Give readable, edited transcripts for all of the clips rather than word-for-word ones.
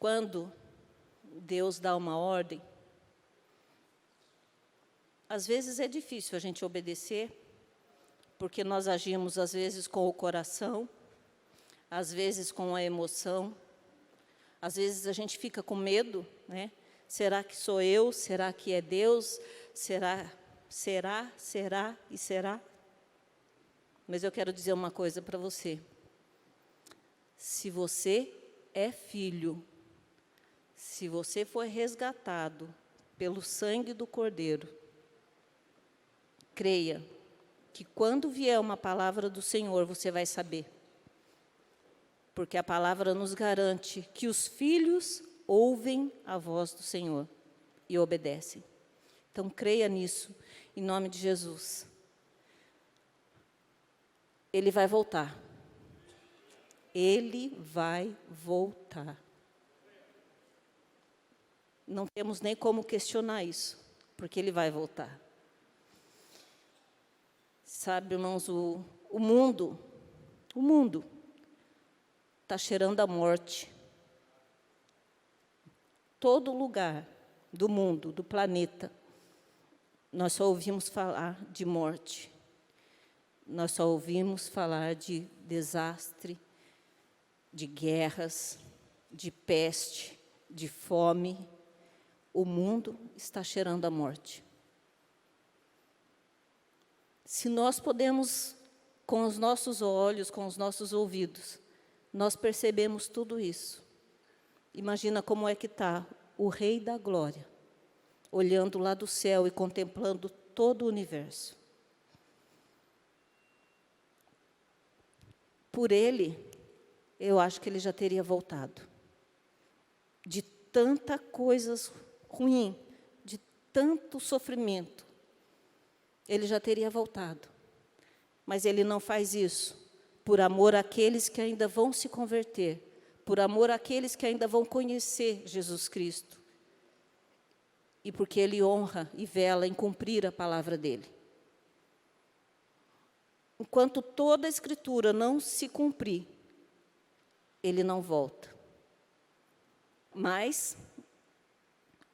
Quando Deus dá uma ordem, às vezes é difícil a gente obedecer, porque nós agimos, às vezes, com o coração, às vezes com a emoção, às vezes a gente fica com medo, né? Será que sou eu? Será que é Deus? Será? E será? Mas eu quero dizer uma coisa para você. Se você é filho, se você foi resgatado pelo sangue do Cordeiro, creia que quando vier uma palavra do Senhor, você vai saber. Porque a palavra nos garante que os filhos ouvem a voz do Senhor e obedecem. Então, creia nisso, em nome de Jesus. Ele vai voltar. Ele vai voltar. Não temos nem como questionar isso, porque ele vai voltar. Sabe, irmãos, o mundo está cheirando a morte. Todo lugar do mundo, do planeta, nós só ouvimos falar de morte. Nós só ouvimos falar de desastre, de guerras, de peste, de fome. O mundo está cheirando a morte. Se nós podemos, com os nossos olhos, com os nossos ouvidos, nós percebemos tudo isso. Imagina como é que está o Rei da Glória, olhando lá do céu e contemplando todo o universo. Por ele, eu acho que ele já teria voltado. De tanta coisa ruim, de tanto sofrimento, ele já teria voltado. Mas ele não faz isso por amor àqueles que ainda vão se converter, por amor àqueles que ainda vão conhecer Jesus Cristo, e porque ele honra e vela em cumprir a palavra dele. Enquanto toda a Escritura não se cumprir, ele não volta. Mas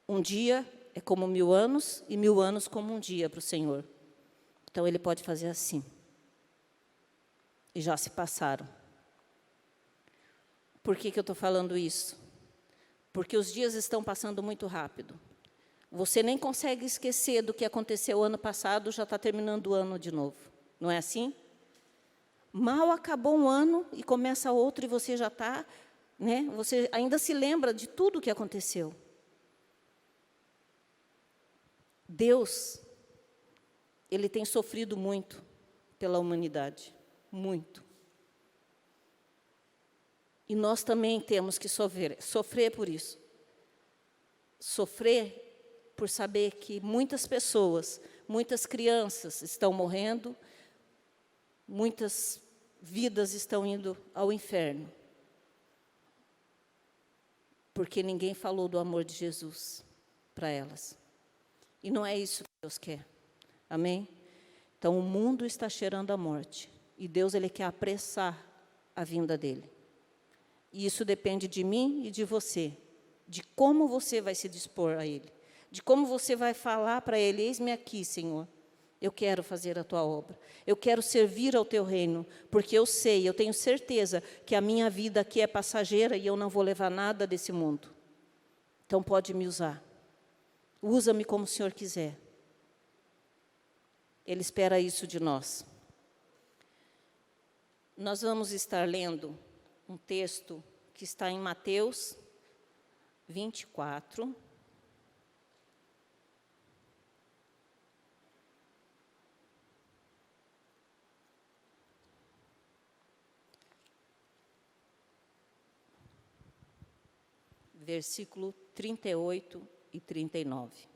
um dia é como 1000 anos, e 1000 anos como um dia para o Senhor. Então, ele pode fazer assim. E já se passaram. Por que eu estou falando isso? Porque os dias estão passando muito rápido. Você nem consegue esquecer do que aconteceu ano passado, já está terminando o ano de novo. Não é assim? Mal acabou um ano e começa outro e você já está, né? Você ainda se lembra de tudo o que aconteceu. Deus, ele tem sofrido muito pela humanidade, muito. E nós também temos que sofrer por isso. Sofrer por saber que muitas pessoas, muitas crianças estão morrendo, muitas vidas estão indo ao inferno. Porque ninguém falou do amor de Jesus para elas. E não é isso que Deus quer. Amém? Então, o mundo está cheirando a morte. E Deus, ele quer apressar a vinda dele. E isso depende de mim e de você. De como você vai se dispor a ele. De como você vai falar para ele: eis-me aqui, Senhor. Eu quero fazer a tua obra. Eu quero servir ao teu reino. Porque eu sei, eu tenho certeza que a minha vida aqui é passageira e eu não vou levar nada desse mundo. Então, pode me usar. Usa-me como o Senhor quiser. Ele espera isso de nós. Nós vamos estar lendo um texto que está em Mateus 24. Versículo 38 e 39.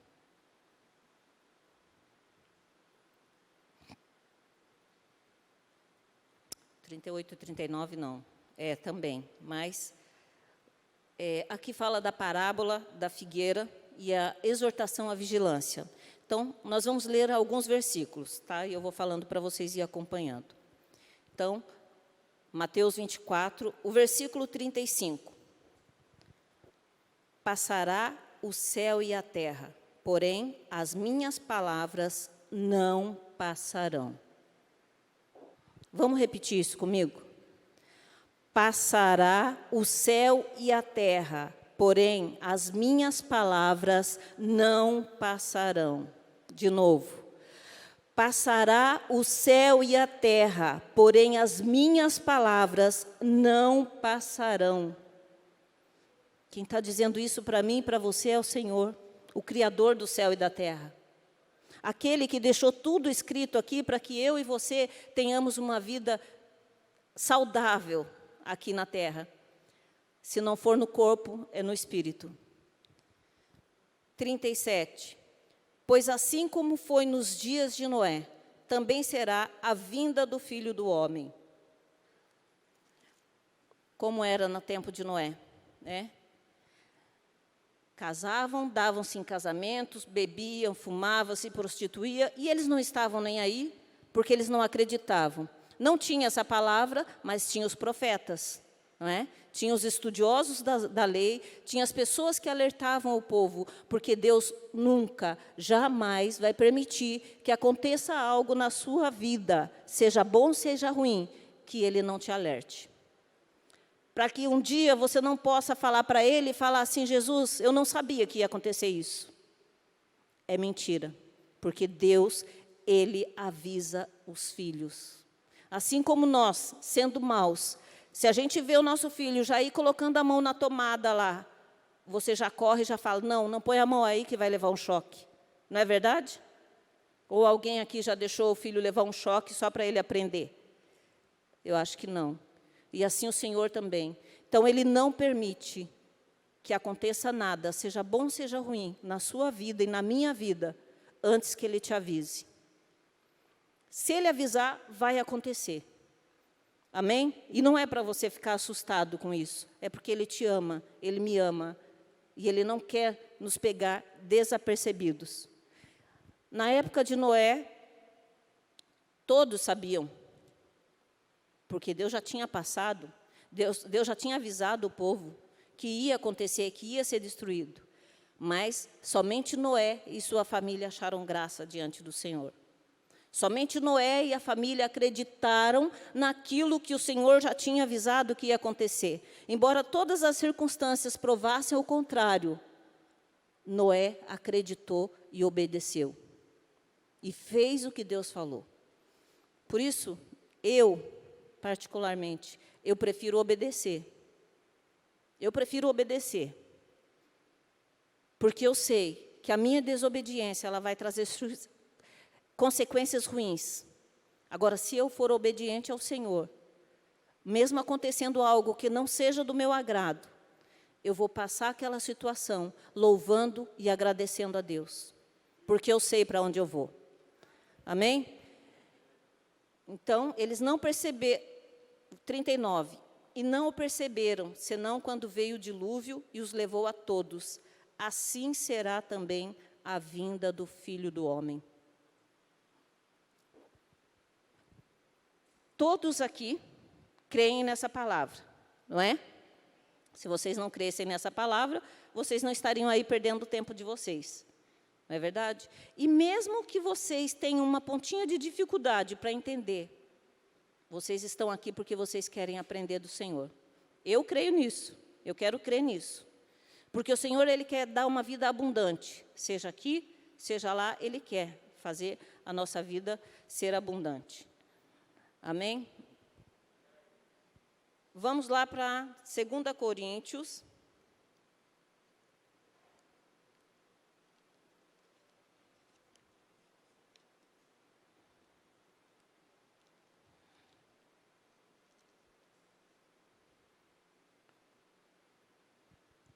(38 e 39 não, também, mas aqui fala da parábola da figueira e a exortação à vigilância. Então, nós vamos ler alguns versículos, tá? E eu vou falando para vocês ir acompanhando. Então, Mateus 24, o versículo 35. passará o céu e a terra, porém as minhas palavras não passarão. Vamos repetir isso comigo? Passará o céu e a terra, porém as minhas palavras não passarão. De novo. Passará o céu e a terra, porém as minhas palavras não passarão. Quem está dizendo isso para mim e para você é o Senhor, o Criador do céu e da terra. Aquele que deixou tudo escrito aqui para que eu e você tenhamos uma vida saudável aqui na terra. Se não for no corpo, é no espírito. 37. Pois assim como foi nos dias de Noé, também será a vinda do Filho do Homem. Como era no tempo de Noé, né? Casavam, davam-se em casamentos, bebiam, fumavam, se prostituíam, e eles não estavam nem aí, porque eles não acreditavam. Não tinha essa palavra, mas tinha os profetas, não é? Tinha os estudiosos da lei, tinha as pessoas que alertavam o povo, porque Deus nunca, jamais vai permitir que aconteça algo na sua vida, seja bom, seja ruim, que Ele não te alerte. Para que um dia você não possa falar para Ele e falar assim, Jesus, eu não sabia que ia acontecer isso. É mentira, porque Deus, Ele avisa os filhos. Assim como nós, sendo maus, se a gente vê o nosso filho já ir colocando a mão na tomada lá, você já corre e já fala, não põe a mão aí que vai levar um choque. Não é verdade? Ou alguém aqui já deixou o filho levar um choque só para ele aprender? Eu acho que não. E assim o Senhor também. Então, Ele não permite que aconteça nada, seja bom, seja ruim, na sua vida e na minha vida, antes que Ele te avise. Se Ele avisar, vai acontecer. Amém? E não é para você ficar assustado com isso. É porque Ele te ama, Ele me ama. E Ele não quer nos pegar desapercebidos. Na época de Noé, todos sabiam. Porque Deus já tinha passado, Deus já tinha avisado o povo que ia acontecer, que ia ser destruído. Mas somente Noé e sua família acharam graça diante do Senhor. Somente Noé e a família acreditaram naquilo que o Senhor já tinha avisado que ia acontecer. Embora todas as circunstâncias provassem o contrário, Noé acreditou e obedeceu. E fez o que Deus falou. Por isso, particularmente, eu prefiro obedecer. Eu prefiro obedecer. Porque eu sei que a minha desobediência, ela vai trazer consequências ruins. Agora, se eu for obediente ao Senhor, mesmo acontecendo algo que não seja do meu agrado, eu vou passar aquela situação louvando e agradecendo a Deus. Porque eu sei para onde eu vou. Amém? Então, eles não perceberam. 39. E não o perceberam, senão quando veio o dilúvio e os levou a todos. Assim será também a vinda do Filho do Homem. Todos aqui creem nessa palavra, não é? Se vocês não crescem nessa palavra, vocês não estariam aí perdendo o tempo de vocês. Não é verdade? E mesmo que vocês tenham uma pontinha de dificuldade para entender, vocês estão aqui porque vocês querem aprender do Senhor. Eu creio nisso, eu quero crer nisso. Porque o Senhor, Ele quer dar uma vida abundante. Seja aqui, seja lá, Ele quer fazer a nossa vida ser abundante. Amém? Vamos lá para 2 Coríntios.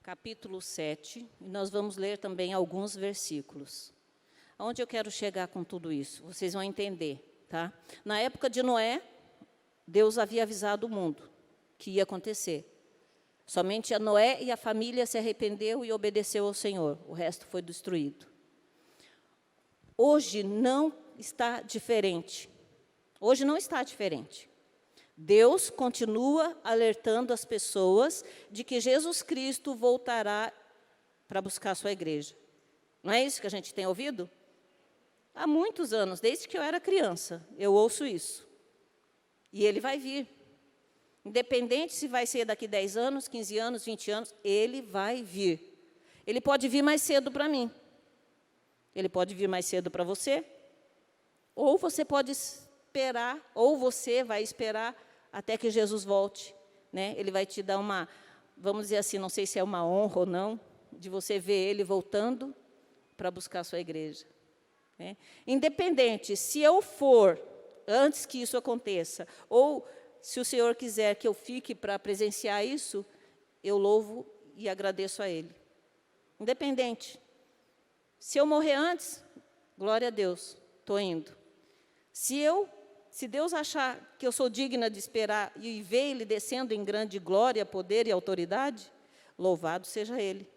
Capítulo 7, e nós vamos ler também alguns versículos. Aonde eu quero chegar com tudo isso? Vocês vão entender, tá? Na época de Noé, Deus havia avisado o mundo que ia acontecer. Somente a Noé e a família se arrependeu e obedeceu ao Senhor. O resto foi destruído. Hoje não está diferente. Hoje não está diferente. Deus continua alertando as pessoas de que Jesus Cristo voltará para buscar a sua igreja. Não é isso que a gente tem ouvido? Há muitos anos, desde que eu era criança, eu ouço isso. E ele vai vir. Independente se vai ser daqui 10 anos, 15 anos, 20 anos, ele vai vir. Ele pode vir mais cedo para mim. Ele pode vir mais cedo para você. Ou você pode esperar, ou você vai esperar até que Jesus volte. Né? Ele vai te dar uma, vamos dizer assim, não sei se é uma honra ou não, de você ver ele voltando para buscar a sua igreja. Né? Independente, se eu for antes que isso aconteça, ou se o Senhor quiser que eu fique para presenciar isso, eu louvo e agradeço a Ele. Independente. Se eu morrer antes, glória a Deus, estou indo. Se Deus achar que eu sou digna de esperar e ver Ele descendo em grande glória, poder e autoridade, louvado seja Ele.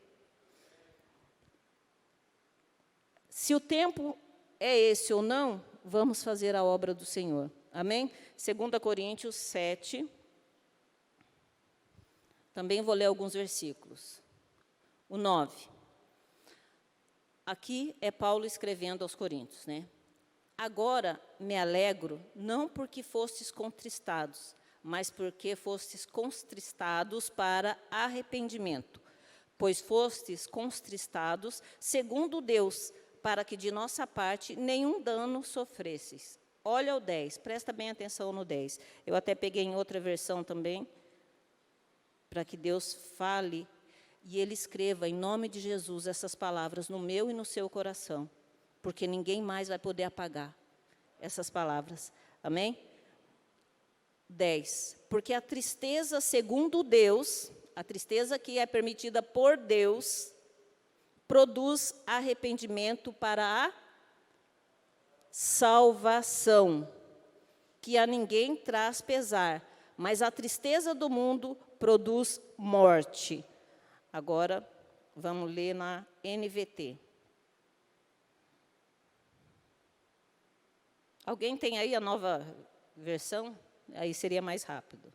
Se o tempo é esse ou não, vamos fazer a obra do Senhor. Amém? 2 Coríntios 7. Também vou ler alguns versículos. O 9. Aqui é Paulo escrevendo aos Coríntios, né? Agora me alegro, não porque fostes contristados, mas porque fostes contristados para arrependimento. Pois fostes contristados segundo Deus, para que de nossa parte nenhum dano sofresseis. Olha o 10, presta bem atenção no 10. Eu até peguei em outra versão também, para que Deus fale e Ele escreva em nome de Jesus essas palavras no meu e no seu coração, porque ninguém mais vai poder apagar essas palavras. Amém? 10. Porque a tristeza segundo Deus, a tristeza que é permitida por Deus, produz arrependimento para a salvação, que a ninguém traz pesar, mas a tristeza do mundo produz morte. Agora, vamos ler na NVT. Alguém tem aí a nova versão? Aí seria mais rápido.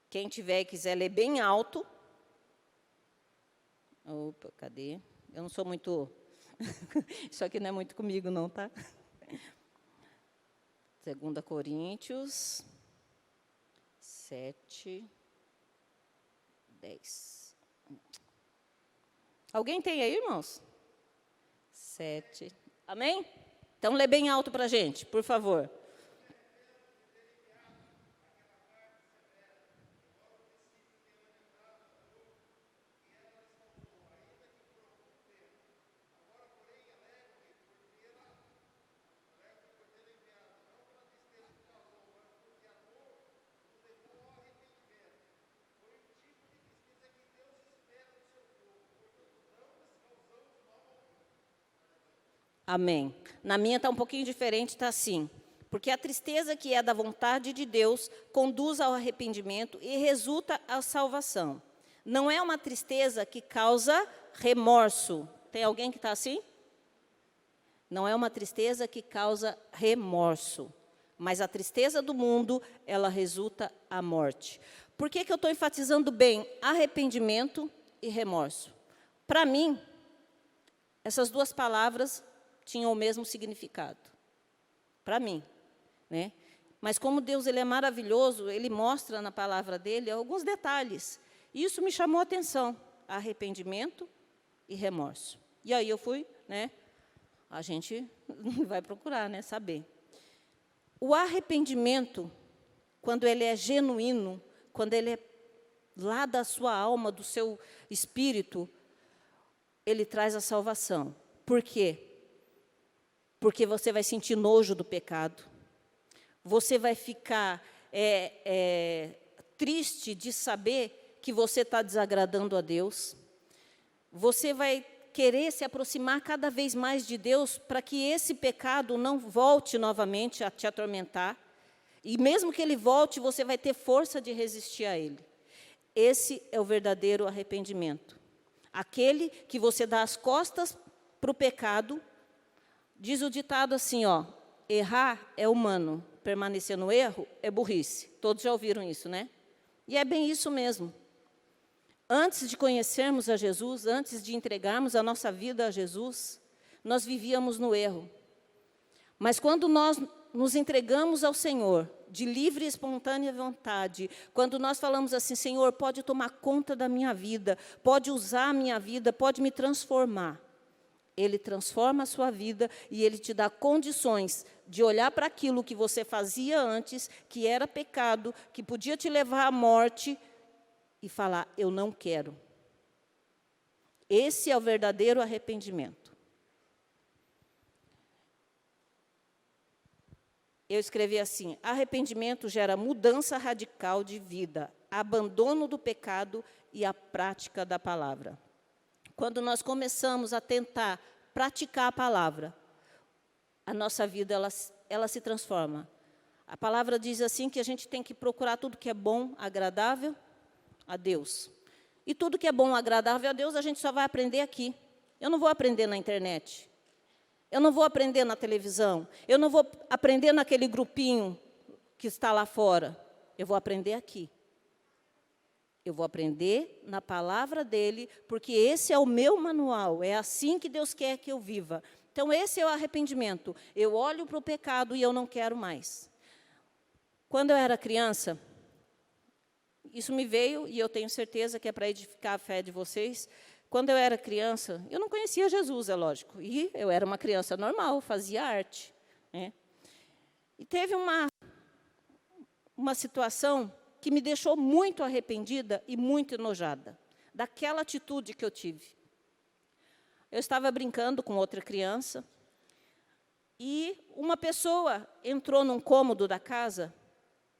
Quem tiver e quiser ler bem alto. Opa, cadê? Eu não sou muito... Isso aqui não é muito comigo, não, tá? 2 Coríntios 7, 10. Alguém tem aí, irmãos? 7. Amém? Então, lê bem alto para a gente, por favor. Amém. Na minha está um pouquinho diferente, está assim. Porque a tristeza que é da vontade de Deus conduz ao arrependimento e resulta à salvação. Não é uma tristeza que causa remorso. Tem alguém que está assim? Não é uma tristeza que causa remorso. Mas a tristeza do mundo, ela resulta à morte. Por que eu estou enfatizando bem arrependimento e remorso? Para mim, essas duas palavras tinham o mesmo significado. Para mim, né? Mas como Deus ele é maravilhoso, Ele mostra na palavra dele alguns detalhes. Isso me chamou a atenção, arrependimento e remorso. E aí eu fui, né? A gente vai procurar, né? Saber. O arrependimento, quando ele é genuíno, quando ele é lá da sua alma, do seu espírito, ele traz a salvação. Por quê? Porque você vai sentir nojo do pecado. Você vai ficar triste de saber que você está desagradando a Deus. Você vai querer se aproximar cada vez mais de Deus para que esse pecado não volte novamente a te atormentar. E mesmo que ele volte, você vai ter força de resistir a ele. Esse é o verdadeiro arrependimento. Aquele que você dá as costas para o pecado. Diz o ditado assim, ó, errar é humano, permanecer no erro é burrice. Todos já ouviram isso, né? E é bem isso mesmo. Antes de conhecermos a Jesus, antes de entregarmos a nossa vida a Jesus, nós vivíamos no erro. Mas quando nós nos entregamos ao Senhor, de livre e espontânea vontade, quando nós falamos assim, Senhor, pode tomar conta da minha vida, pode usar a minha vida, pode me transformar. Ele transforma a sua vida e Ele te dá condições de olhar para aquilo que você fazia antes, que era pecado, que podia te levar à morte, e falar, eu não quero. Esse é o verdadeiro arrependimento. Eu escrevi assim, arrependimento gera mudança radical de vida, abandono do pecado e a prática da palavra. Quando nós começamos a tentar praticar a palavra, a nossa vida ela se transforma. A palavra diz assim que a gente tem que procurar tudo que é bom, agradável a Deus. E tudo que é bom, agradável a Deus, a gente só vai aprender aqui. Eu não vou aprender na internet. Eu não vou aprender na televisão. Eu não vou aprender naquele grupinho que está lá fora. Eu vou aprender aqui. Eu vou aprender na palavra dele, porque esse é o meu manual. É assim que Deus quer que eu viva. Então, esse é o arrependimento. Eu olho para o pecado e eu não quero mais. Quando eu era criança, isso me veio, e eu tenho certeza que é para edificar a fé de vocês. Quando eu era criança, eu não conhecia Jesus, é lógico. E eu era uma criança normal, fazia arte, né? E teve uma situação que me deixou muito arrependida e muito enojada, daquela atitude que eu tive. Eu estava brincando com outra criança, e uma pessoa entrou num cômodo da casa,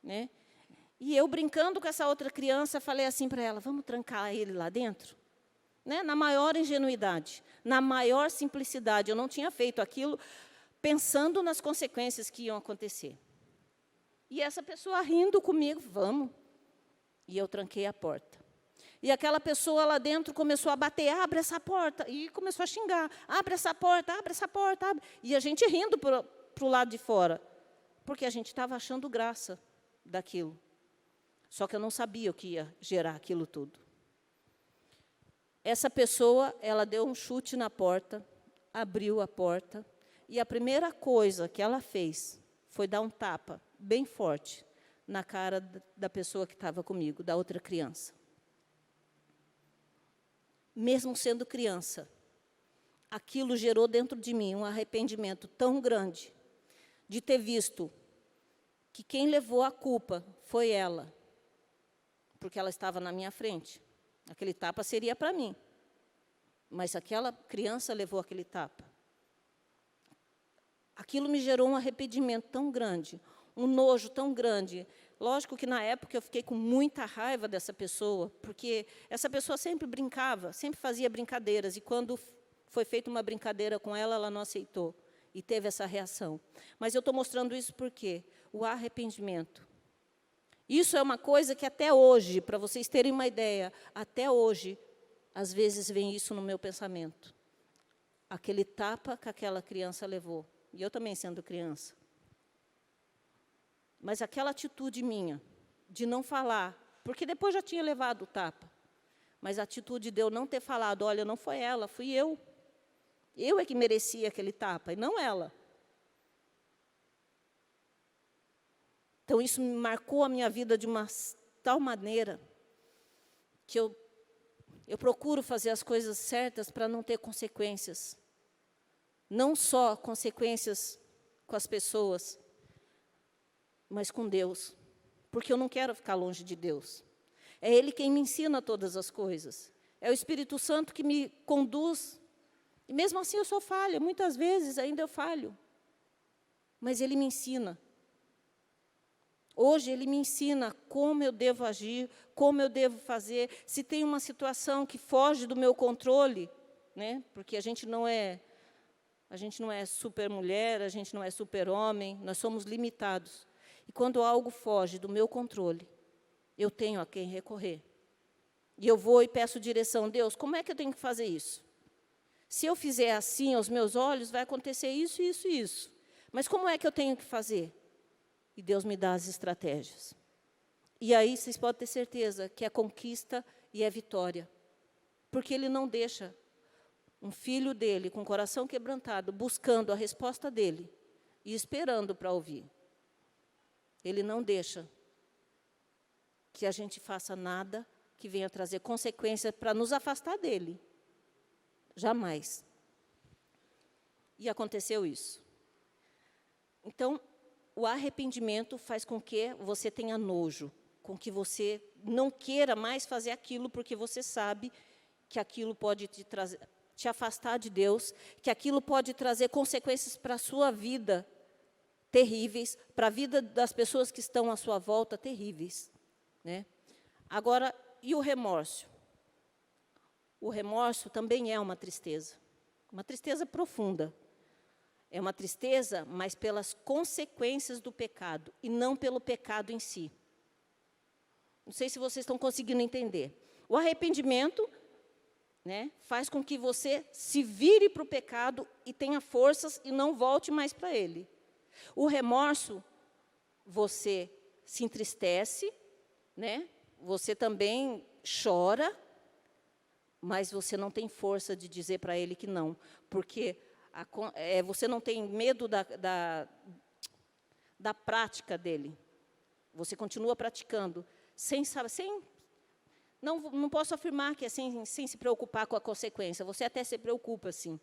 né? E eu, brincando com essa outra criança, falei assim para ela, vamos trancar ele lá dentro? Né? Na maior ingenuidade, na maior simplicidade. Eu não tinha feito aquilo pensando nas consequências que iam acontecer. E essa pessoa rindo comigo, vamos. E eu tranquei a porta. E aquela pessoa lá dentro começou a bater, abre essa porta. E começou a xingar, abre essa porta, abre essa porta. Abre. E a gente rindo para o lado de fora. Porque a gente estava achando graça daquilo. Só que eu não sabia o que ia gerar aquilo tudo. Essa pessoa, ela deu um chute na porta, abriu a porta, e a primeira coisa que ela fez foi dar um tapa bem forte na cara da pessoa que estava comigo, da outra criança. Mesmo sendo criança, aquilo gerou dentro de mim um arrependimento tão grande de ter visto que quem levou a culpa foi ela, porque ela estava na minha frente. Aquele tapa seria para mim, mas aquela criança levou aquele tapa. Aquilo me gerou um arrependimento tão grande, um nojo tão grande. Lógico que, na época, eu fiquei com muita raiva dessa pessoa, porque essa pessoa sempre brincava, sempre fazia brincadeiras, e quando foi feita uma brincadeira com ela, ela não aceitou, e teve essa reação. Mas eu estou mostrando isso porque o arrependimento, isso é uma coisa que até hoje, para vocês terem uma ideia, até hoje, às vezes vem isso no meu pensamento. Aquele tapa que aquela criança levou, e eu também sendo criança. Mas aquela atitude minha, de não falar, porque depois já tinha levado o tapa, mas a atitude de eu não ter falado, olha, não foi ela, fui eu. Eu é que merecia aquele tapa, e não ela. Então, isso me marcou a minha vida de uma tal maneira que eu procuro fazer as coisas certas para não ter consequências. Não só consequências com as pessoas, mas com Deus. Porque eu não quero ficar longe de Deus. É Ele quem me ensina todas as coisas. É o Espírito Santo que me conduz. E mesmo assim eu sou falha, muitas vezes ainda eu falho. Mas Ele me ensina. Hoje, Ele me ensina como eu devo agir, como eu devo fazer. Se tem uma situação que foge do meu controle, né? Porque a gente não é super mulher, a gente não é super homem, nós somos limitados. E quando algo foge do meu controle, eu tenho a quem recorrer. E eu vou e peço direção. Deus, como é que eu tenho que fazer isso? Se eu fizer assim aos meus olhos, vai acontecer isso, isso e isso. Mas como é que eu tenho que fazer? E Deus me dá as estratégias. E aí vocês podem ter certeza que a conquista e é vitória. Porque Ele não deixa um filho dele, com o coração quebrantado, buscando a resposta dele e esperando para ouvir. Ele não deixa que a gente faça nada que venha trazer consequências para nos afastar dele. Jamais. E aconteceu isso. Então, o arrependimento faz com que você tenha nojo, com que você não queira mais fazer aquilo, porque você sabe que aquilo pode te afastar de Deus, que aquilo pode trazer consequências para a sua vida terríveis, para a vida das pessoas que estão à sua volta terríveis, né? Agora, e o remorso? O remorso também é uma tristeza profunda. É uma tristeza, mas pelas consequências do pecado, e não pelo pecado em si. Não sei se vocês estão conseguindo entender. O arrependimento, né, faz com que você se vire para o pecado e tenha forças e não volte mais para ele. O remorso, você se entristece, né, você também chora, mas você não tem força de dizer para ele que não, porque você não tem medo da prática dele. Você continua praticando, não posso afirmar que é sem se preocupar com a consequência. Você até se preocupa, sim,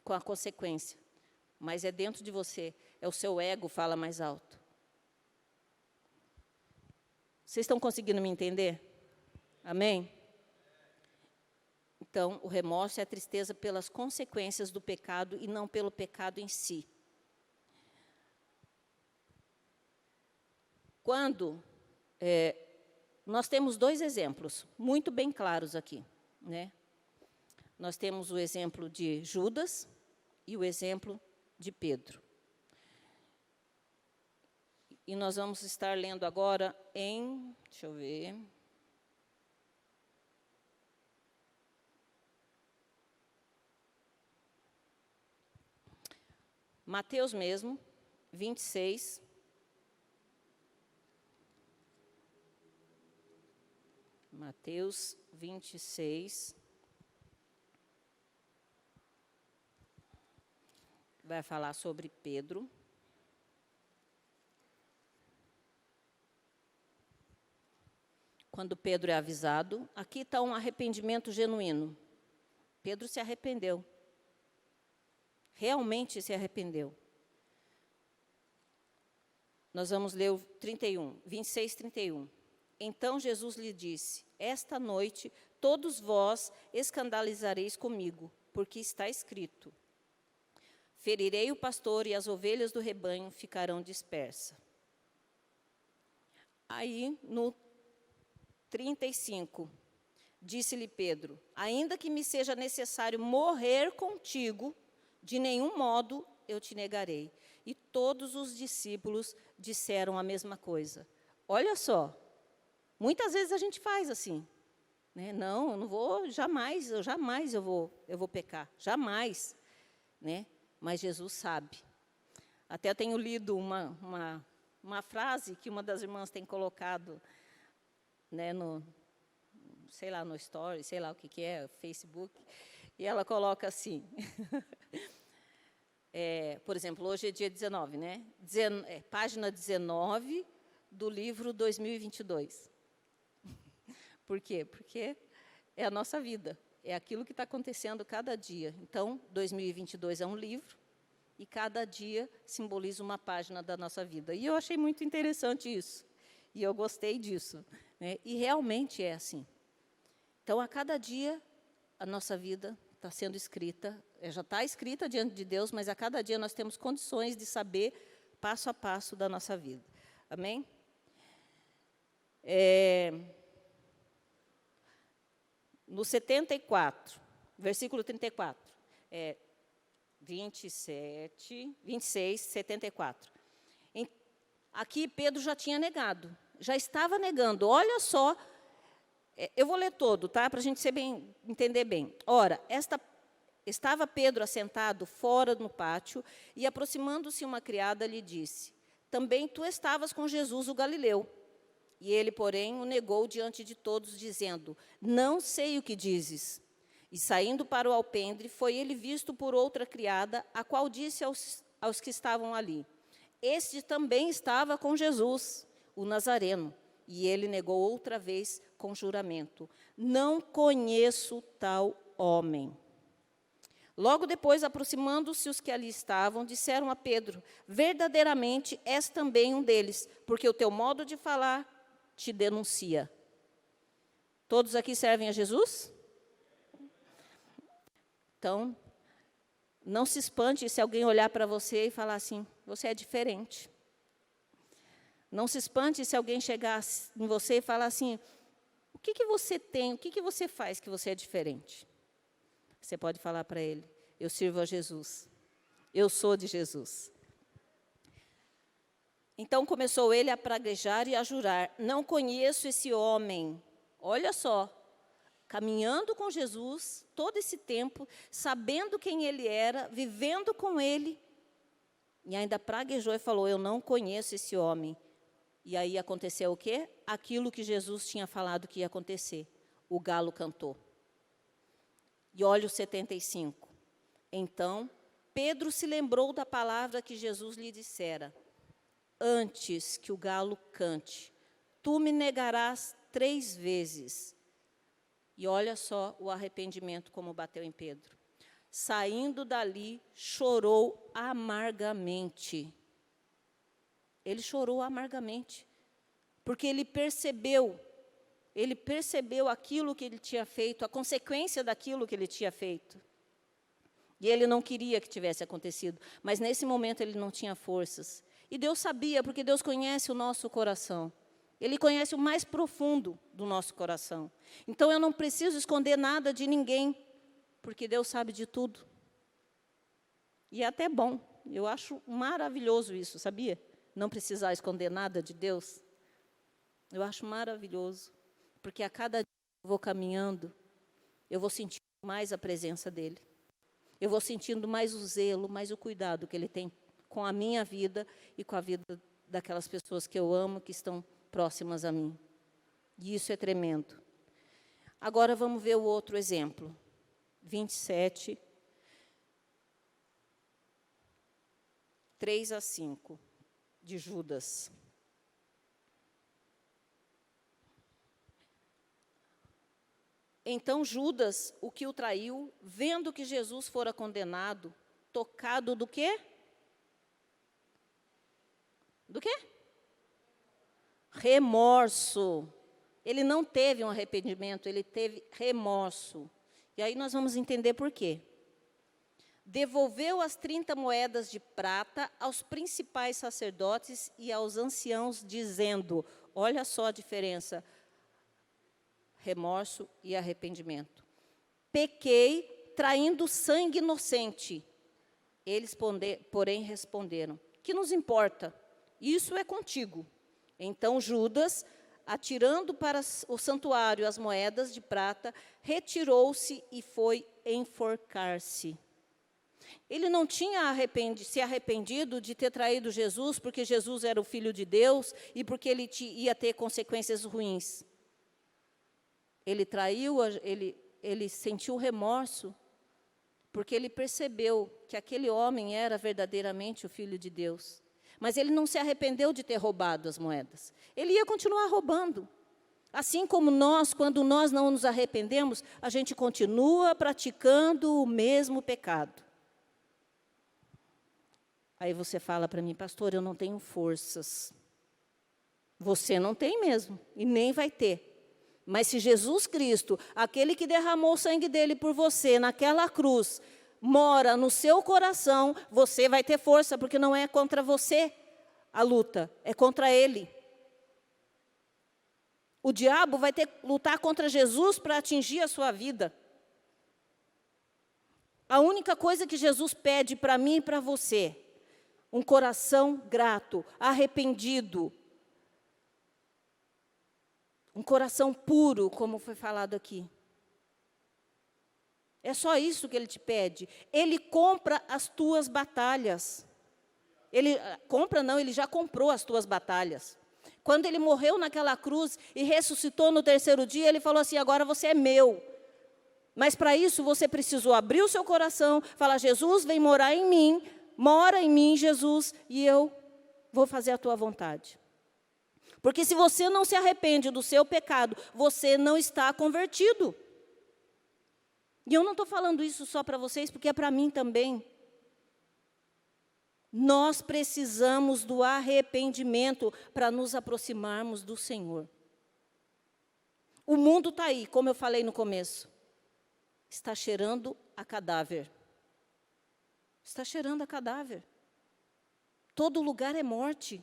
com a consequência, mas é dentro de você, é o seu ego fala mais alto. Vocês estão conseguindo me entender? Amém? Então, o remorso é a tristeza pelas consequências do pecado e não pelo pecado em si. Quando nós temos dois exemplos muito bem claros aqui, né? Nós temos o exemplo de Judas e o exemplo de Pedro. E nós vamos estar lendo agora deixa eu ver. Mateus mesmo, 26. Mateus 26. Vai falar sobre Pedro. Quando Pedro é avisado, aqui está um arrependimento genuíno. Pedro se arrependeu. Realmente se arrependeu. Nós vamos ler o 26, 31. Então Jesus lhe disse: esta noite todos vós escandalizareis comigo, porque está escrito: ferirei o pastor e as ovelhas do rebanho ficarão dispersas. Aí, no 35, disse-lhe Pedro: ainda que me seja necessário morrer contigo, de nenhum modo eu te negarei. E todos os discípulos disseram a mesma coisa. Olha só, muitas vezes a gente faz assim, né? Não, eu não vou, jamais eu vou pecar, jamais, né? Mas Jesus sabe. Até tenho lido uma frase que uma das irmãs tem colocado, né, no story, sei lá o que é, Facebook, e ela coloca assim, por exemplo, hoje é dia 19, né? Página 19 do livro 2022. Por quê? Porque é a nossa vida, é aquilo que está acontecendo cada dia. Então, 2022 é um livro, e cada dia simboliza uma página da nossa vida. E eu achei muito interessante isso, e eu gostei disso, né? E realmente é assim. Então, a cada dia, a nossa vida está sendo escrita, já está escrita diante de Deus, mas a cada dia nós temos condições de saber passo a passo da nossa vida. Amém? No 74, versículo 34, 26, 74. Aqui Pedro já tinha negado, já estava negando. Olha só, eu vou ler todo, tá? Para a gente entender bem. Ora, estava Pedro assentado fora no pátio, e aproximando-se uma criada lhe disse: também tu estavas com Jesus o Galileu. E ele, porém, o negou diante de todos, dizendo: não sei o que dizes. E saindo para o alpendre, foi ele visto por outra criada, a qual disse aos que estavam ali: este também estava com Jesus, o Nazareno. E ele negou outra vez com juramento: não conheço tal homem. Logo depois, aproximando-se os que ali estavam, disseram a Pedro: verdadeiramente és também um deles, porque o teu modo de falar te denuncia. Todos aqui servem a Jesus? Então, não se espante se alguém olhar para você e falar assim: você é diferente. Não se espante se alguém chegar em você e falar assim: o que você tem, o que você faz que você é diferente? Você pode falar para ele: eu sirvo a Jesus, eu sou de Jesus. Então começou ele a praguejar e a jurar: não conheço esse homem. Olha só, caminhando com Jesus todo esse tempo, sabendo quem ele era, vivendo com ele, e ainda praguejou e falou: eu não conheço esse homem. E aí aconteceu o quê? Aquilo que Jesus tinha falado que ia acontecer. O galo cantou. E olha o 75. Então, Pedro se lembrou da palavra que Jesus lhe dissera: antes que o galo cante, tu me negarás 3 vezes. E olha só o arrependimento como bateu em Pedro. Saindo dali, chorou amargamente. Ele chorou amargamente, porque ele percebeu aquilo que ele tinha feito, a consequência daquilo que ele tinha feito. E ele não queria que tivesse acontecido, mas nesse momento ele não tinha forças. E Deus sabia, porque Deus conhece o nosso coração. Ele conhece o mais profundo do nosso coração. Então eu não preciso esconder nada de ninguém, porque Deus sabe de tudo. E é até bom, eu acho maravilhoso isso, sabia? Não precisar esconder nada de Deus. Eu acho maravilhoso, porque a cada dia que eu vou caminhando, eu vou sentindo mais a presença dEle. Eu vou sentindo mais o zelo, mais o cuidado que Ele tem com a minha vida e com a vida daquelas pessoas que eu amo, que estão próximas a mim. E isso é tremendo. Agora vamos ver o outro exemplo. 27, 3-5, de Judas. Então Judas, o que o traiu, vendo que Jesus fora condenado, tocado do quê? Do quê? Remorso. Ele não teve um arrependimento, ele teve remorso. E aí nós vamos entender por quê. Devolveu as 30 moedas de prata aos principais sacerdotes e aos anciãos, dizendo: olha só a diferença, remorso e arrependimento. Pequei, traindo sangue inocente. Eles, porém, responderam: que nos importa? Isso é contigo. Então Judas, atirando para o santuário as moedas de prata, retirou-se e foi enforcar-se. Ele não tinha se arrependido de ter traído Jesus, porque Jesus era o Filho de Deus e porque ele ia ter consequências ruins. Ele traiu, ele sentiu remorso, porque ele percebeu que aquele homem era verdadeiramente o Filho de Deus. Mas ele não se arrependeu de ter roubado as moedas. Ele ia continuar roubando. Assim como nós, quando nós não nos arrependemos, a gente continua praticando o mesmo pecado. Aí você fala para mim: pastor, eu não tenho forças. Você não tem mesmo, e nem vai ter. Mas se Jesus Cristo, aquele que derramou o sangue dele por você naquela cruz, mora no seu coração, você vai ter força, porque não é contra você a luta, é contra ele. O diabo vai ter que lutar contra Jesus para atingir a sua vida. A única coisa que Jesus pede para mim e para você: um coração grato, arrependido, um coração puro, como foi falado aqui. É só isso que Ele te pede. Ele compra as tuas batalhas. Ele já comprou as tuas batalhas. Quando ele morreu naquela cruz e ressuscitou no terceiro dia, ele falou assim: agora você é meu. Mas para isso você precisou abrir o seu coração, falar: Jesus, vem morar em mim, mora em mim, Jesus, e eu vou fazer a tua vontade. Porque se você não se arrepende do seu pecado, você não está convertido. E eu não estou falando isso só para vocês, porque é para mim também. Nós precisamos do arrependimento para nos aproximarmos do Senhor. O mundo está aí, como eu falei no começo. Está cheirando a cadáver. Está cheirando a cadáver. Todo lugar é morte.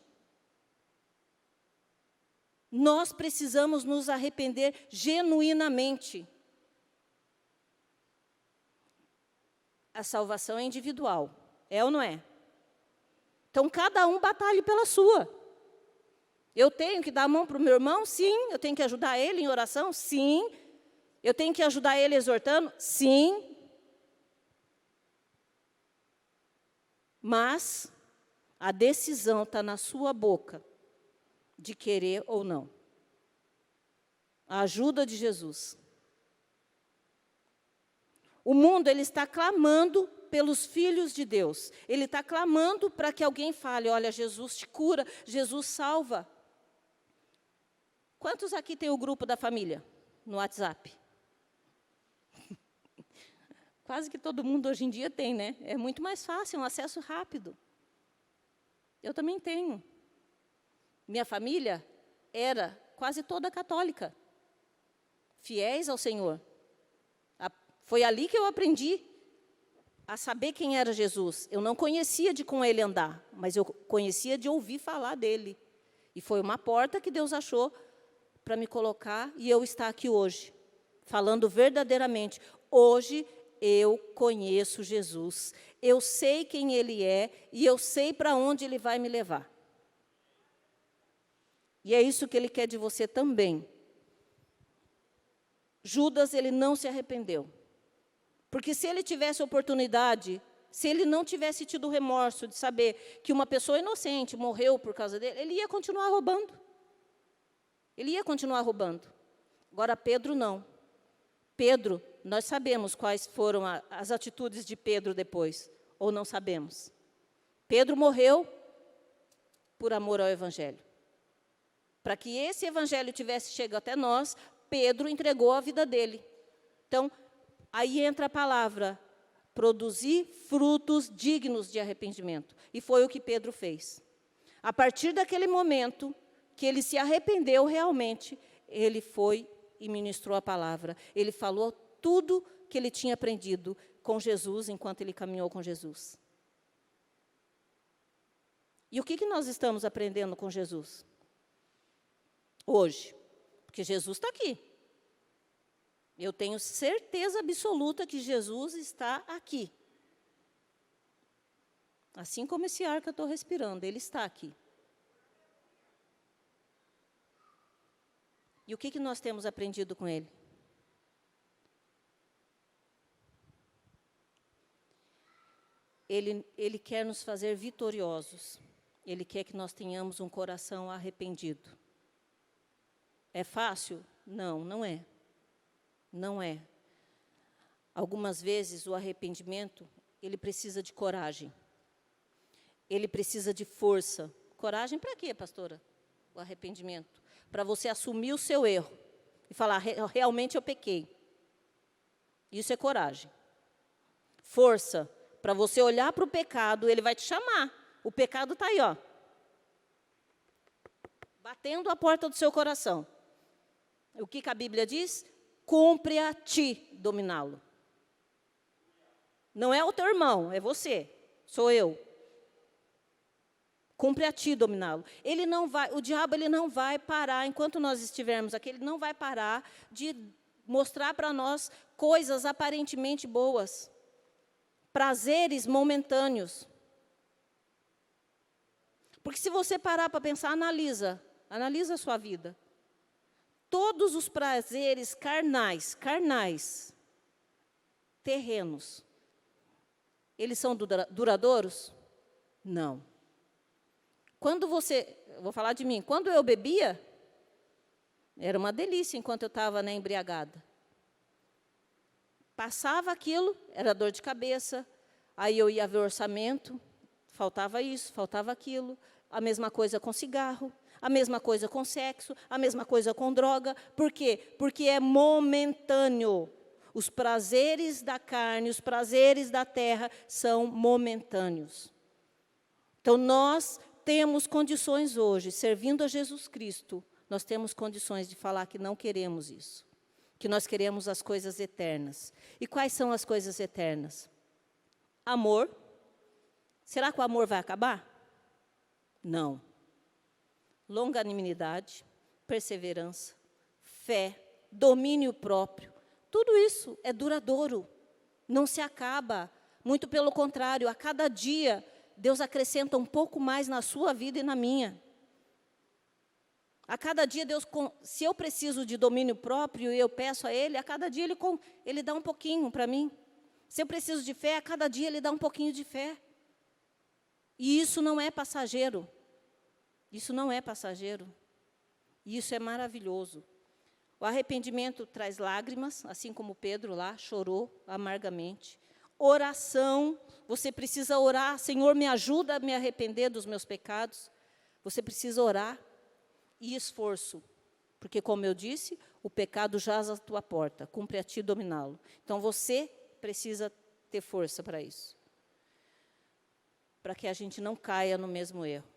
Nós precisamos nos arrepender genuinamente. A salvação é individual, é ou não é? Então, cada um batalhe pela sua. Eu tenho que dar a mão para o meu irmão? Sim. Eu tenho que ajudar ele em oração? Sim. Eu tenho que ajudar ele exortando? Sim. Mas a decisão está na sua boca, de querer ou não. A ajuda de Jesus. O mundo, ele está clamando pelos filhos de Deus. Ele está clamando para que alguém fale: olha, Jesus te cura, Jesus salva. Quantos aqui tem o grupo da família no WhatsApp? Quase que todo mundo hoje em dia tem, né? É muito mais fácil, um acesso rápido. Eu também tenho. Minha família era quase toda católica, fiéis ao Senhor. Foi ali que eu aprendi a saber quem era Jesus. Eu não conhecia de com ele andar, mas eu conhecia de ouvir falar dele. E foi uma porta que Deus achou para me colocar e eu estar aqui hoje, falando verdadeiramente. Hoje eu conheço Jesus, eu sei quem ele é e eu sei para onde ele vai me levar. E é isso que ele quer de você também. Judas, ele não se arrependeu. Porque se ele tivesse oportunidade, se ele não tivesse tido o remorso de saber que uma pessoa inocente morreu por causa dele, ele ia continuar roubando. Ele ia continuar roubando. Agora, Pedro não. Pedro, nós sabemos quais foram as atitudes de Pedro depois, ou não sabemos. Pedro morreu por amor ao Evangelho. Para que esse Evangelho tivesse chegado até nós, Pedro entregou a vida dele. Então, aí entra a palavra: produzir frutos dignos de arrependimento. E foi o que Pedro fez. A partir daquele momento que ele se arrependeu realmente, ele foi e ministrou a palavra. Ele falou tudo que ele tinha aprendido com Jesus, enquanto ele caminhou com Jesus. E o que nós estamos aprendendo com Jesus? Hoje. Porque Jesus está aqui. Eu tenho certeza absoluta que Jesus está aqui. Assim como esse ar que eu estou respirando, ele está aqui. E o que nós temos aprendido com ele? Ele quer nos fazer vitoriosos. Ele quer que nós tenhamos um coração arrependido. É fácil? Não, não é. Não é. Algumas vezes o arrependimento, ele precisa de coragem. Ele precisa de força. Coragem para quê, pastora? O arrependimento. Para você assumir o seu erro e falar: realmente eu pequei. Isso é coragem. Força, para você olhar para o pecado, ele vai te chamar. O pecado está aí, ó, batendo a porta do seu coração. O que a Bíblia diz? Cumpre a ti dominá-lo. Não é o teu irmão, é você, sou eu. Cumpre a ti dominá-lo. Ele não vai, o diabo ele não vai parar, enquanto nós estivermos aqui, ele não vai parar de mostrar para nós coisas aparentemente boas, prazeres momentâneos. Porque se você parar para pensar, analisa a sua vida. Todos os prazeres carnais, terrenos, eles são duradouros? Não. vou falar de mim, quando eu bebia, era uma delícia enquanto eu estava, né, embriagada. Passava aquilo, era dor de cabeça, aí eu ia ver o orçamento, faltava isso, faltava aquilo, a mesma coisa com cigarro, a mesma coisa com sexo, a mesma coisa com droga. Por quê? Porque é momentâneo. Os prazeres da carne, os prazeres da terra são momentâneos. Então, nós temos condições hoje, servindo a Jesus Cristo, nós temos condições de falar que não queremos isso, que nós queremos as coisas eternas. E quais são as coisas eternas? Amor. Será que o amor vai acabar? Não. Longanimidade, perseverança, fé, domínio próprio. Tudo isso é duradouro, não se acaba. Muito pelo contrário, a cada dia, Deus acrescenta um pouco mais na sua vida e na minha. A cada dia, Deus, se eu preciso de domínio próprio e eu peço a Ele, a cada dia Ele dá um pouquinho para mim. Se eu preciso de fé, a cada dia Ele dá um pouquinho de fé. E isso não é passageiro. Isso não é passageiro. E isso é maravilhoso. O arrependimento traz lágrimas, assim como Pedro lá chorou amargamente. Oração, você precisa orar. Senhor, me ajuda a me arrepender dos meus pecados. Você precisa orar. E esforço, porque, como eu disse, o pecado jaz à tua porta, cumpre a ti dominá-lo. Então, você precisa ter força para isso, para que a gente não caia no mesmo erro.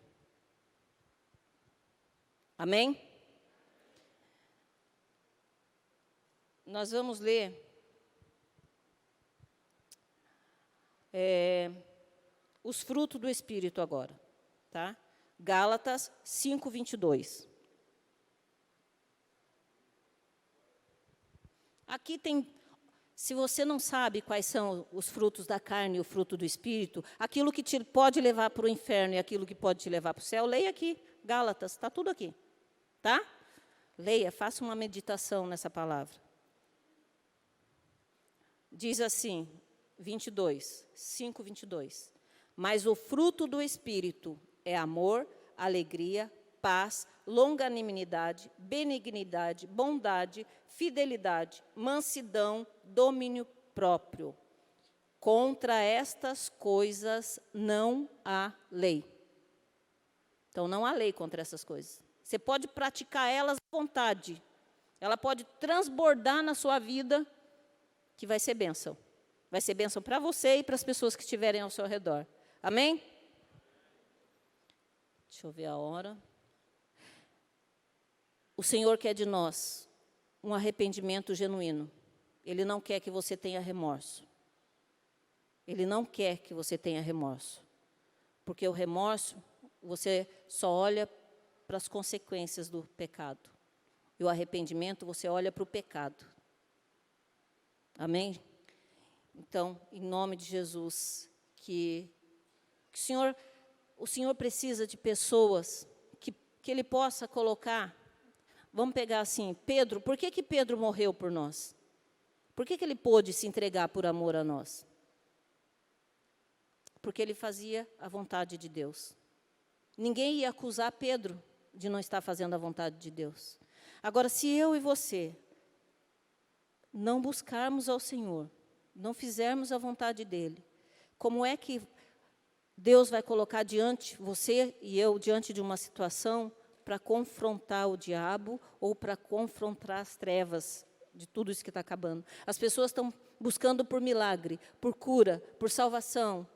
Amém? Nós vamos ler os frutos do Espírito agora, tá? Gálatas 5:22. Aqui tem, se você não sabe quais são os frutos da carne e o fruto do Espírito, aquilo que te pode levar para o inferno e aquilo que pode te levar para o céu, leia aqui, Gálatas, está tudo aqui, tá? Leia, faça uma meditação nessa palavra. Diz assim, 5:22. Mas o fruto do Espírito é amor, alegria, paz, longanimidade, benignidade, bondade, fidelidade, mansidão, domínio próprio. Contra estas coisas não há lei. Então, não há lei contra essas coisas. Você pode praticar elas à vontade. Ela pode transbordar na sua vida, que vai ser bênção. Vai ser bênção para você e para as pessoas que estiverem ao seu redor. Amém? Deixa eu ver a hora. O Senhor quer de nós um arrependimento genuíno. Ele não quer que você tenha remorso. Ele não quer que você tenha remorso. Porque o remorso, você só olha para as consequências do pecado. E o arrependimento, você olha para o pecado. Amém? Então, em nome de Jesus, que o Senhor precisa de pessoas que Ele possa colocar. Vamos pegar assim, Pedro, por que Pedro morreu por nós? Por que ele pôde se entregar por amor a nós? Porque ele fazia a vontade de Deus. Ninguém ia acusar Pedro de não estar fazendo a vontade de Deus. Agora, se eu e você não buscarmos ao Senhor, não fizermos a vontade dEle, como é que Deus vai colocar você e eu, diante de uma situação para confrontar o diabo ou para confrontar as trevas de tudo isso que está acabando? As pessoas estão buscando por milagre, por cura, por salvação.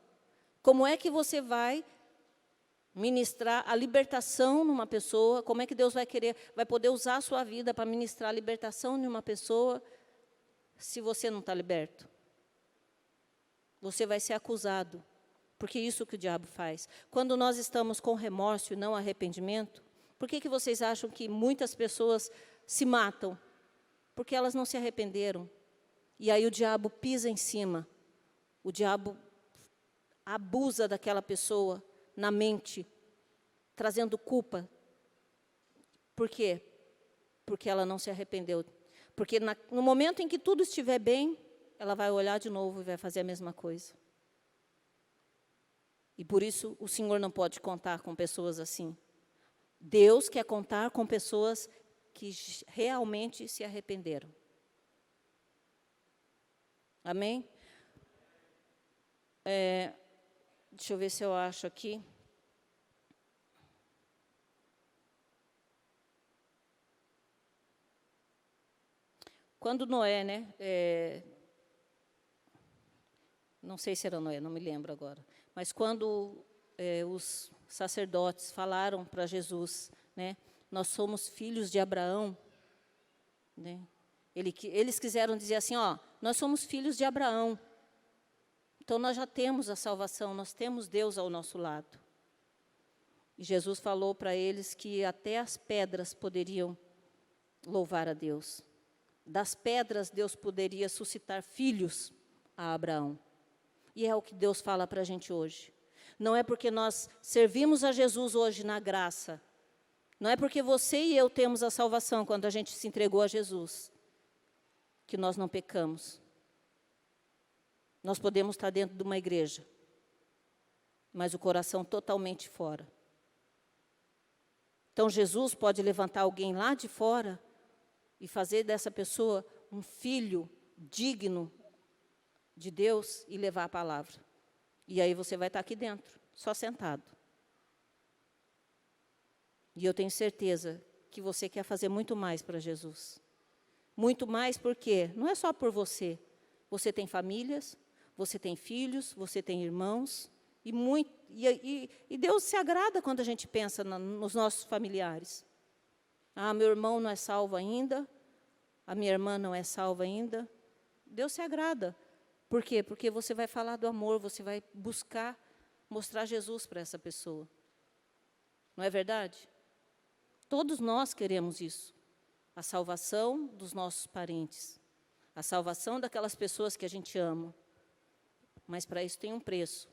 Como é que você vai ministrar a libertação numa pessoa? Como é que Deus vai poder usar a sua vida para ministrar a libertação em uma pessoa se você não está liberto? Você vai ser acusado, porque é isso que o diabo faz. Quando nós estamos com remorso e não arrependimento, por que vocês acham que muitas pessoas se matam? Porque elas não se arrependeram. E aí o diabo pisa em cima. O diabo abusa daquela pessoa na mente, trazendo culpa. Por quê? Porque ela não se arrependeu. Porque no momento em que tudo estiver bem, ela vai olhar de novo e vai fazer a mesma coisa. E por isso o Senhor não pode contar com pessoas assim. Deus quer contar com pessoas que realmente se arrependeram. Amém? Deixa eu ver se eu acho aqui. Quando Noé, não sei se era Noé, não me lembro agora, mas quando os sacerdotes falaram para Jesus, nós somos filhos de Abraão, eles quiseram dizer assim, nós somos filhos de Abraão, então nós já temos a salvação, nós temos Deus ao nosso lado. E Jesus falou para eles que até as pedras poderiam louvar a Deus. Das pedras, Deus poderia suscitar filhos a Abraão. E é o que Deus fala para a gente hoje. Não é porque nós servimos a Jesus hoje na graça, não é porque você e eu temos a salvação quando a gente se entregou a Jesus, que nós não pecamos. Nós podemos estar dentro de uma igreja, mas o coração totalmente fora. Então, Jesus pode levantar alguém lá de fora e fazer dessa pessoa um filho digno de Deus e levar a palavra. E aí você vai estar aqui dentro, só sentado. E eu tenho certeza que você quer fazer muito mais para Jesus. Muito mais porque não é só por você. Você tem famílias, você tem filhos, você tem irmãos. E Deus se agrada quando a gente pensa nos nossos familiares. Meu irmão não é salvo ainda, a minha irmã não é salva ainda. Deus se agrada. Por quê? Porque você vai falar do amor, você vai buscar mostrar Jesus para essa pessoa. Não é verdade? Todos nós queremos isso. A salvação dos nossos parentes. A salvação daquelas pessoas que a gente ama. Mas para isso tem um preço.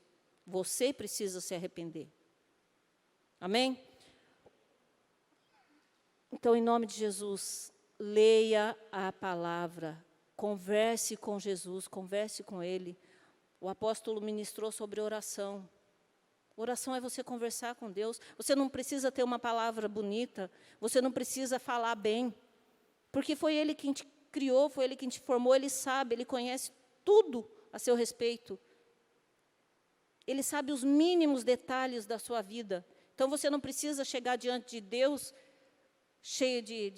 Você precisa se arrepender. Amém? Então, em nome de Jesus, leia a palavra, converse com Jesus, converse com Ele. O apóstolo ministrou sobre oração. Oração é você conversar com Deus. Você não precisa ter uma palavra bonita, você não precisa falar bem, porque foi Ele quem te criou, foi Ele quem te formou, Ele sabe, Ele conhece tudo a seu respeito. Ele sabe os mínimos detalhes da sua vida. Então, você não precisa chegar diante de Deus cheio de